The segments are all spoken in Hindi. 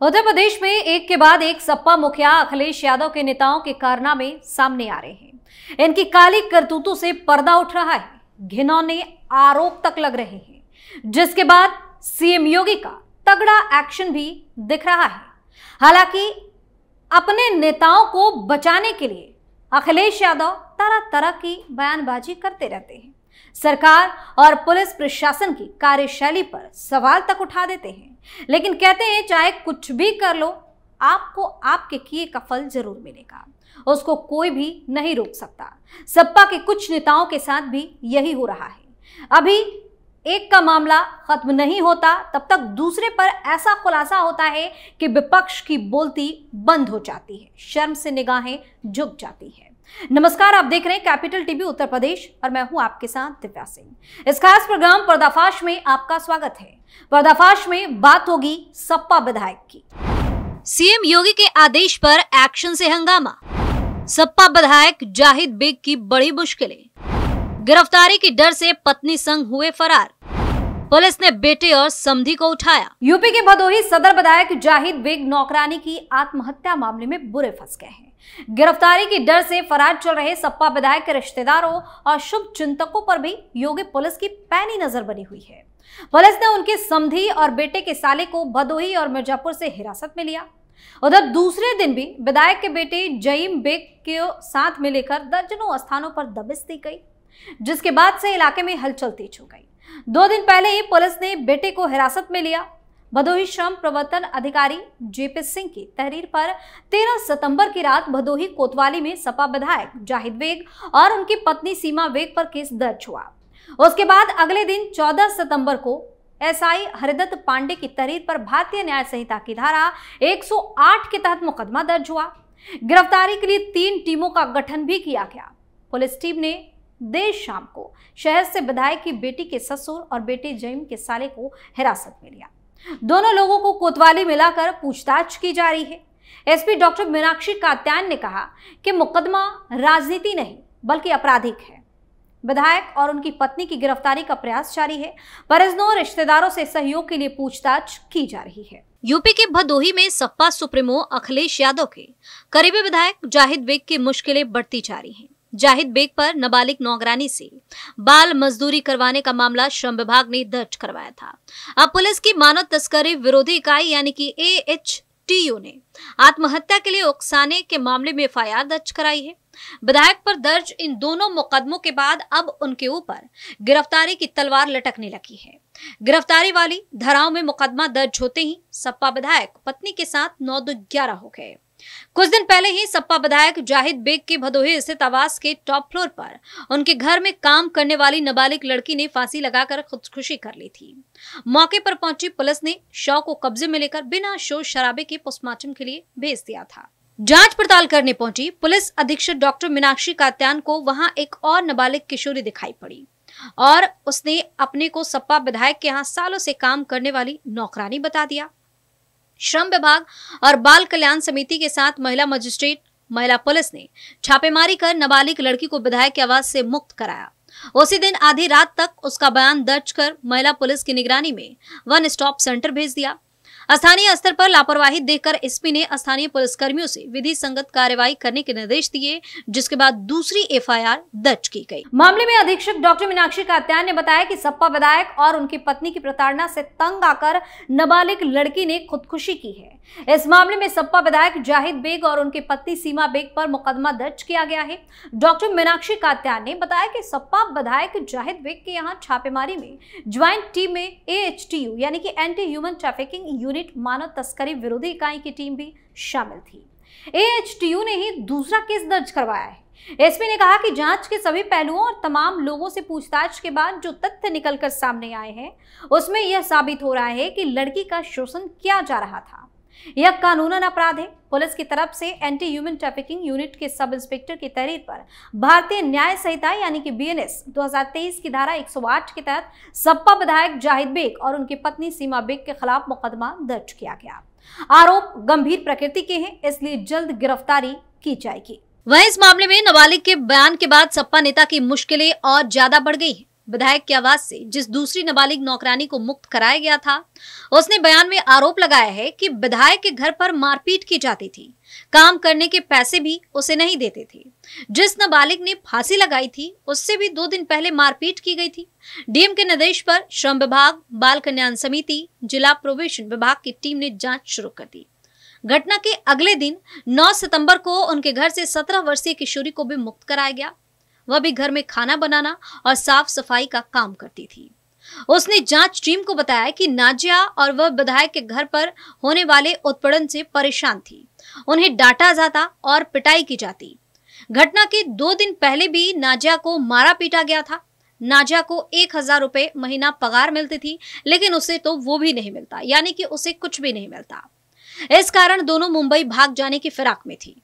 उत्तर प्रदेश में एक के बाद एक सपा मुखिया अखिलेश यादव के नेताओं के कारनामे सामने आ रहे हैं। इनकी काली करतूतों से पर्दा उठ रहा है, घिनौने आरोप तक लग रहे हैं, जिसके बाद सीएम योगी का तगड़ा एक्शन भी दिख रहा है। हालांकि अपने नेताओं को बचाने के लिए अखिलेश यादव तरह तरह की बयानबाजी करते रहते हैं, सरकार और पुलिस प्रशासन की कार्यशैली पर सवाल तक उठा देते हैं, लेकिन कहते हैं चाहे कुछ भी कर लो, आपको आपके किए का फल जरूर मिलेगा, उसको कोई भी नहीं रोक सकता। सपा के कुछ नेताओं के साथ भी यही हो रहा है। अभी एक का मामला खत्म नहीं होता, तब तक दूसरे पर ऐसा खुलासा होता है कि विपक्ष की बोलती बंद हो जाती है, शर्म से निगाहें झुक जाती है। नमस्कार, आप देख रहे हैं कैपिटल टीवी उत्तर प्रदेश और मैं हूं आपके साथ दिव्या सिंह। इस खास प्रोग्राम पर्दाफाश में आपका स्वागत है। पर्दाफाश में बात होगी सपा विधायक की। सीएम योगी के आदेश पर एक्शन से हंगामा, सपा विधायक जाहिद बेग की बड़ी मुश्किलें, गिरफ्तारी की डर से पत्नी संग हुए फरार, पुलिस ने बेटे और समधी को उठाया। यूपी के भदोही सदर विधायक जाहिद बेग नौकरानी की आत्महत्या मामले में बुरे फंस गए हैं। गिरफ्तारी की डर से फरार चल रहे सपा विधायक के रिश्तेदारों और शुभ चिंतकों पर भी योगी पुलिस की पैनी नजर बनी हुई है। पुलिस ने उनके समधी और बेटे के साले को भदोही और मिर्जापुर से हिरासत में लिया। उधर दूसरे दिन भी विधायक के बेटे जईम बेग के साथ में लेकर दर्जनों स्थानों पर दबिश दी गई, जिसके बाद से इलाके में हलचल तेज हो गई। 2 दिन पहले ही पुलिस ने बेटे को हिरासत में लिया। भदोही श्रम प्रवर्तन अधिकारी जेपी सिंह की तहरीर पर 13 सितंबर की रात भदोही कोतवाली में सपा विधायक जाहिद बेग और उनकी पत्नी सीमा बेग पर केस दर्ज हुआ। उसके बाद अगले दिन 14 सितंबर को एसआई हरिदत्त पांडे की तहरीर पर भारतीय न्याय संहिता की धारा 108 के तहत मुकदमा दर्ज हुआ। गिरफ्तारी के लिए 3 टीमों का गठन भी किया गया। पुलिस टीम ने देर शाम को शहर से विधायक की बेटी के ससुर और बेटे जईम के साले को हिरासत में लिया। दोनों लोगों को कोतवाली मिलाकर पूछताछ की जा रही है। एसपी डॉक्टर मीनाक्षी कात्यायन ने कहा कि मुकदमा राजनीति नहीं बल्कि आपराधिक है। विधायक और उनकी पत्नी की गिरफ्तारी का प्रयास जारी है। परिजनों और रिश्तेदारों से सहयोग के लिए पूछताछ की जा रही है। यूपी के भदोही में सपा सुप्रीमो अखिलेश यादव के करीबी विधायक जाहिद बेग की मुश्किलें बढ़ती जा रही हैं। जाहिद बेग पर नाबालिग नौकरानी से बाल मजदूरी करवाने का मामला श्रम विभाग ने दर्ज करवाया था। अब पुलिस की मानव तस्करी विरोधी इकाई यानी कि AHTU ने आत्महत्या के लिए उकसाने के मामले में FIR दर्ज कराई है। विधायक पर दर्ज इन दोनों मुकदमों के बाद अब उनके ऊपर गिरफ्तारी की तलवार लटकने लगी है। गिरफ्तारी वाली धाराओं में मुकदमा दर्ज होते ही सपा विधायक पत्नी के साथ 9-11 हो गए। कुछ दिन पहले ही सपा विधायक जाहिद बेग के भदोही स्थित आवास के टॉप फ्लोर पर उनके घर में काम करने वाली नाबालिग लड़की ने फांसी लगाकर खुदकुशी कर ली थी। मौके पर पहुंची पुलिस ने शव को कब्जे में लेकर बिना शोर शराबे के पोस्टमार्टम के लिए भेज दिया था। जांच पड़ताल करने पहुंची पुलिस अधीक्षक डॉक्टर मीनाक्षी कात्यायन को वहां एक और नाबालिग किशोरी दिखाई पड़ी और उसने अपने को सपा विधायक के यहाँ सालों से काम करने वाली नौकरानी बता दिया। श्रम विभाग और बाल कल्याण समिति के साथ महिला मजिस्ट्रेट महिला पुलिस ने छापेमारी कर नाबालिग लड़की को विधायक के आवास से मुक्त कराया। उसी दिन आधी रात तक उसका बयान दर्ज कर महिला पुलिस की निगरानी में 1 स्टॉप सेंटर भेज दिया। स्थानीय स्तर पर लापरवाही देखकर एसपी ने स्थानीय पुलिसकर्मियों से विधि संगत कार्रवाई करने के निर्देश दिए, जिसके बाद दूसरी FIR दर्ज की गई। मामले में अधीक्षक डॉक्टर मीनाक्षी कात्यायन ने बताया कि सपा विधायक और उनकी पत्नी की प्रताड़ना से तंग आकर नाबालिग लड़की ने खुदकुशी की है। इस मामले में सपा विधायक जाहिद बेग और उनकी पत्नी सीमा बेग पर मुकदमा दर्ज किया गया है। डॉक्टर मीनाक्षी कात्यायन ने बताया कि सपा विधायक जाहिद बेग के यहाँ छापेमारी में ज्वाइंट टीम में AHTU यानी कि एंटी ह्यूमन ट्रैफिकिंग यूनिट मानव तस्करी विरोधी इकाई की टीम भी शामिल थी। AHTU ने ही दूसरा केस दर्ज करवाया है। एसपी ने कहा कि जांच के सभी पहलुओं और तमाम लोगों से पूछताछ के बाद जो तथ्य निकलकर सामने आए हैं, उसमें यह साबित हो रहा है कि लड़की का शोषण किया जा रहा था। यह कानूनन अपराध है। पुलिस की तरफ से एंटी ह्यूमन ट्रैफिकिंग यूनिट के सब इंस्पेक्टर की तहरीर पर भारतीय न्याय संहिता यानी कि BNS 2023 की धारा 108 के तहत सपा विधायक जाहिद बेग और उनकी पत्नी सीमा बेग के खिलाफ मुकदमा दर्ज किया गया। आरोप गंभीर प्रकृति के हैं, इसलिए जल्द गिरफ्तारी की जाएगी। वहीं इस मामले में नाबालिग के बयान के बाद सपा नेता की मुश्किलें और ज्यादा बढ़ गई हैं। विधायक की आवाज से जिस दूसरी नाबालिग नौकरानी को मुक्त कराया गया था, उसने बयान में आरोप लगाया है कि विधायक के घर पर मारपीट की जाती थी, काम करने के पैसे भी उसे नहीं देते थे। जिस नाबालिग ने फांसी लगाई थी उससे भी 2 दिन पहले मारपीट की गई थी। डीएम के निर्देश पर श्रम विभाग, बाल कल्याण समिति, जिला प्रोबेशन विभाग की टीम ने जांच शुरू कर दी। घटना के अगले दिन 9 सितंबर को उनके घर से 17 वर्षीय किशोरी को भी मुक्त कराया गया। वह भी घर में खाना बनाना और साफ सफाई का काम करती थी। उसने जांच टीम को बताया कि नाजिया और वह विधायक के घर पर होने वाले उत्पीड़न से परेशान थी। उन्हें डांटा जाता और पिटाई की जाती। घटना के 2 दिन पहले भी नाजिया को मारा पीटा गया था। नाजिया को 1000 रुपए महीना पगार मिलती थी, लेकिन उसे तो वो भी नहीं मिलता, यानी कि उसे कुछ भी नहीं मिलता। इस कारण दोनों मुंबई भाग जाने की फिराक में थी।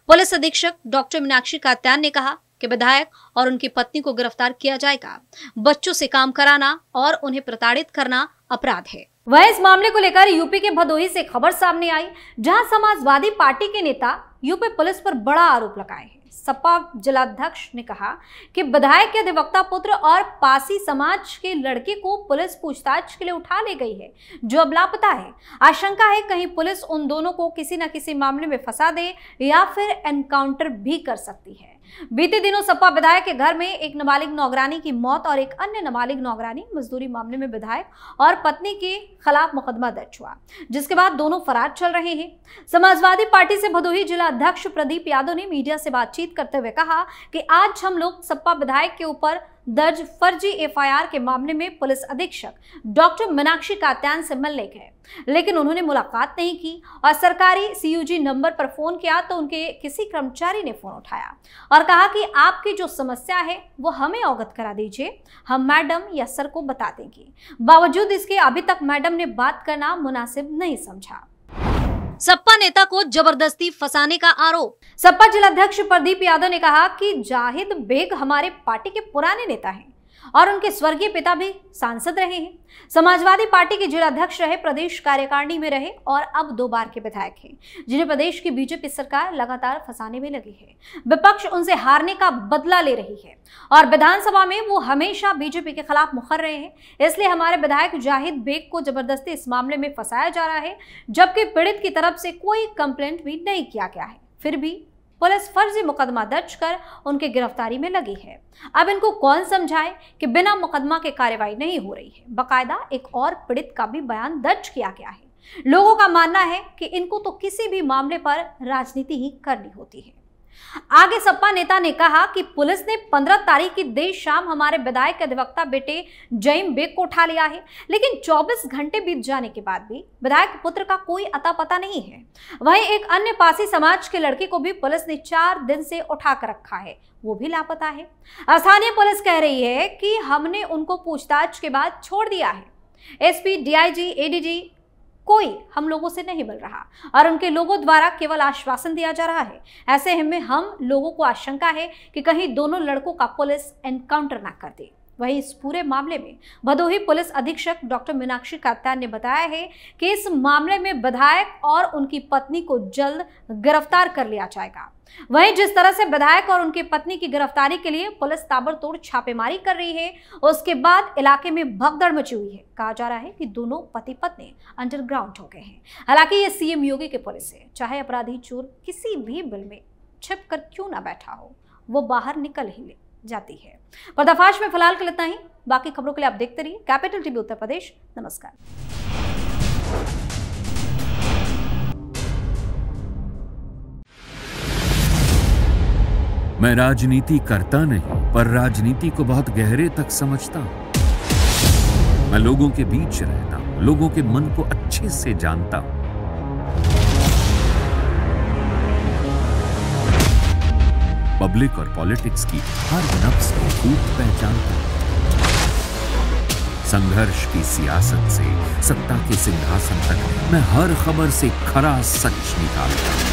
पुलिस अधीक्षक डॉक्टर मीनाक्षी कात्यायन ने कहा कि विधायक और उनकी पत्नी को गिरफ्तार किया जाएगा। बच्चों से काम कराना और उन्हें प्रताड़ित करना अपराध है। वह इस मामले को लेकर यूपी के भदोही से खबर सामने आई, जहां समाजवादी पार्टी के नेता यूपी पुलिस पर बड़ा आरोप लगाए हैं। सपा जिलाध्यक्ष ने कहा कि विधायक के अधिवक्ता पुत्र और पासी समाज के लड़के को पुलिस पूछताछ के लिए उठा ले गई है, जो अब लापता है। आशंका है कहीं पुलिस उन दोनों को किसी न किसी मामले में फंसा दे या फिर एनकाउंटर भी कर सकती है। बीते दिनों सपा विधायक के घर में एक नाबालिग नौकरानी की मौत और एक अन्य नाबालिग नौकरानी मजदूरी मामले में विधायक और पत्नी के खिलाफ मुकदमा दर्ज हुआ, जिसके बाद दोनों फरार चल रहे हैं। समाजवादी पार्टी से भदोही जिला अध्यक्ष प्रदीप यादव ने मीडिया से बातचीत करते हुए कहा कि आज हम लोग सपा विधायक के ऊपर दर्ज फर्जी एफआईआर के मामले में पुलिस अधीक्षक डॉक्टर मीनाक्षी कात्यायन से मिलने गए, लेकिन उन्होंने मुलाकात नहीं की और सरकारी सीयूजी नंबर पर फोन किया तो उनके किसी कर्मचारी ने फोन उठाया और कहा कि आपकी जो समस्या है वो हमें अवगत करा दीजिए, हम मैडम या सर को बता देंगे। बावजूद इसके अभी तक मैडम ने बात करना मुनासिब नहीं समझा। सपा नेता को जबरदस्ती फंसाने का आरोप। सपा जिलाध्यक्ष प्रदीप यादव ने कहा कि जाहिद बेग हमारे पार्टी के पुराने नेता हैं और उनके स्वर्गीय पिता भी सांसद रहे हैं। समाजवादी पार्टी के जिलाध्यक्ष रहे, प्रदेश कार्यकारिणी में रहे और अब 2 बार के विधायक हैं, जिन्हें प्रदेश की बीजेपी सरकार लगातार फंसाने में लगी है। विपक्ष उनसे हारने का बदला ले रही है और विधानसभा में वो हमेशा बीजेपी के खिलाफ मुखर रहे हैं। इसलिए हमारे विधायक जाहिद बेग को जबरदस्ती इस मामले में फंसाया जा रहा है, जबकि पीड़ित की तरफ से कोई कंप्लेंट भी नहीं किया गया है। फिर भी पुलिस फर्जी मुकदमा दर्ज कर उनकी गिरफ्तारी में लगी है। अब इनको कौन समझाए कि बिना मुकदमा के कार्रवाई नहीं हो रही है। बकायदा एक और पीड़ित का भी बयान दर्ज किया गया है। लोगों का मानना है कि इनको तो किसी भी मामले पर राजनीति ही करनी होती है। आगे सपा नेता ने कहा कि पुलिस ने 15 तारीख की देर शाम हमारे विधायक के अधिवक्ता बेटे जईम बेग को उठा लिया है, लेकिन 24 घंटे बीत जाने के बाद भी विधायक पुत्र का कोई अता पता नहीं है। वहीं एक अन्य पासी समाज के लड़के को भी पुलिस ने 4 दिन से उठा कर रखा है, वो भी लापता है। स्थानीय पुलिस कह रही है कि हमने उनको पूछताछ के बाद छोड़ दिया है। एसपी, डीआईजी, एडीजी कोई हम लोगों से नहीं मिल रहा और उनके लोगों द्वारा केवल आश्वासन दिया जा रहा है। ऐसे में हम लोगों को आशंका है कि कहीं दोनों लड़कों का पुलिस एनकाउंटर ना कर दे। वहीं इस पूरे मामले में भदोही पुलिस अधीक्षक डॉक्टर मीनाक्षी कात्यायन ने बताया है कि इस मामले में विधायक और उनकी पत्नी को जल्द गिरफ्तार कर लिया जाएगा। वहीं जिस तरह से विधायक और उनकी पत्नी की गिरफ्तारी के लिए पुलिस ताबड़तोड़ छापेमारी कर रही है, उसके बाद इलाके में भगदड़ मची हुई है। कहा जा रहा है कि दोनों पति पत्नी अंडरग्राउंड हो गए हैं। हालांकि ये सीएम योगी की पुलिस है, चाहे अपराधी चोर किसी भी बिल में छिप कर क्यों ना बैठा हो, वो बाहर निकल ही ले जाती है। पर्दाफाश में फिलहाल के लिए इतना ही। बाकी खबरों के लिए आप देखते रहिए कैपिटल टीवी उत्तर प्रदेश। नमस्कार। मैं राजनीति करता नहीं, पर राजनीति को बहुत गहरे तक समझता हूं। मैं लोगों के बीच रहता हूं, लोगों के मन को अच्छे से जानता हूं। पब्लिक और पॉलिटिक्स की हर नब्ज को खूब पहचानता हूं। संघर्ष की सियासत से सत्ता के सिंहासन तक मैं हर खबर से खरा सच निकालता हूं।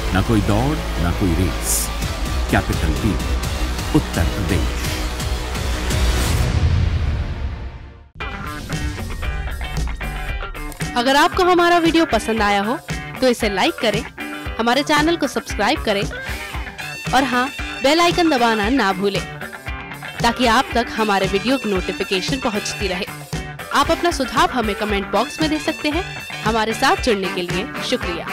ना कोई दौड़, ना कोई race. Capital TV, Uttar Pradesh. अगर आपको हमारा वीडियो पसंद आया हो तो इसे लाइक करें, हमारे चैनल को सब्सक्राइब करें और हाँ, बेल आइकन दबाना ना भूलें। ताकि आप तक हमारे वीडियो की नोटिफिकेशन पहुंचती रहे। आप अपना सुझाव हमें कमेंट बॉक्स में दे सकते हैं। हमारे साथ जुड़ने के लिए शुक्रिया।